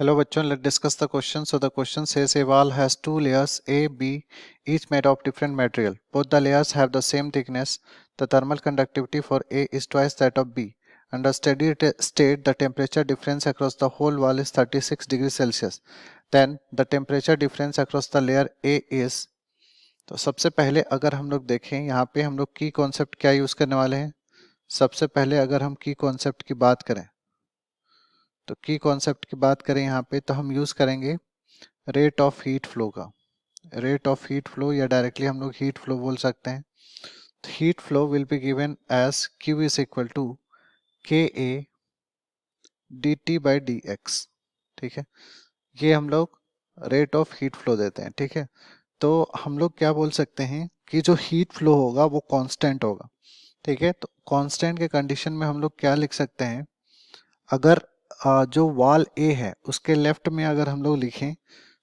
Hello bachon, let's discuss the question. So the question says a wall has two layers A, B, each made of different material. Both the layers have the same thickness. The thermal conductivity for A is twice that of B. Under steady state, the temperature difference across the whole wall is 36 degrees Celsius. Then the temperature difference across the layer A is. तो सबसे पहले अगर हम लोग देखें यहाँ पे हम लोग की कॉन्सेप्ट क्या यूज करने वाले हैं. सबसे पहले अगर हम की कॉन्सेप्ट की बात करें तो की कॉन्सेप्ट की बात करें यहाँ पे तो हम यूज करेंगे रेट ऑफ हीट फ्लो का. रेट ऑफ हीट फ्लो या डायरेक्टली हम लोग हीट फ्लो बोल सकते हैं. Heat flow will be given as Q is equal to KA dt by dx. ठीक है, ये हम लोग रेट ऑफ हीट फ्लो देते हैं. ठीक है, तो हम लोग क्या बोल सकते हैं कि जो हीट फ्लो होगा वो कांस्टेंट होगा. ठीक है, तो कांस्टेंट के कंडीशन में हम लोग क्या लिख सकते हैं, अगर जो वॉल ए है उसके लेफ्ट में अगर हम लोग लिखें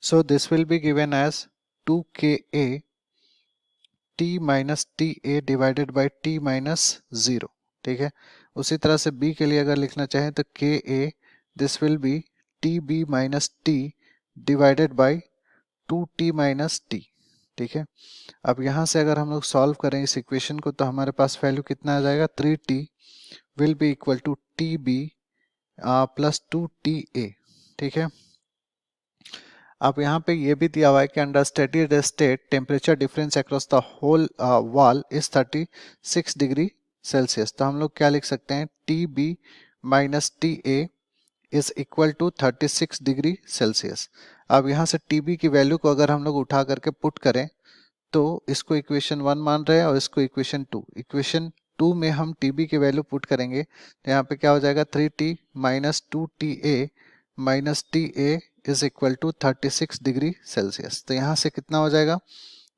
so this will be given as 2KA T minus TA divided by T minus 0. ठीक है, उसी तरह से B के लिए अगर लिखना चाहें तो KA this will B TB minus T divided by 2T minus T. ठीक है, अब यहाँ से अगर हम लोग सॉल्व करें इस इक्वेशन को तो हमारे पास वैल्यू कितना आ जाएगा, 3T will be equal to TB plus 2TA. ठीक है, अब यहाँ पे ये भी दिया हुआ है कि under steady state temperature difference across the whole wall is 36 degree Celsius. तो हम लोग क्या लिख सकते हैं, TB minus TA is equal to 36 degree Celsius. अब यहाँ से TB की वैल्यू को अगर हम लोग उठा करके पुट करें तो इसको इक्वेशन 1 मान रहे हैं और इसको इक्वेशन 2. इक्वेशन 2 में हम TB की वैल्यू पुट करेंगे तो यहाँ पे क्या हो जाएगा, 3T minus 2TA minus TA is equal to 36 degree Celsius. तो यहाँ से कितना हो जाएगा,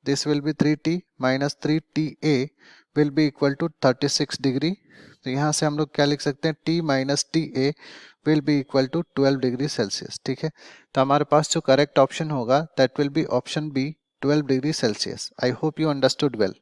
this will be 3T minus 3TA will be equal to 36 degree. तो यहाँ से हम लोग क्या लिख सकते हैं, T minus TA will be equal to 12 degree Celsius. ठीक है, तो हमारे पास जो करेक्ट ऑप्शन होगा that will be option B, 12 degree Celsius. I hope you understood well.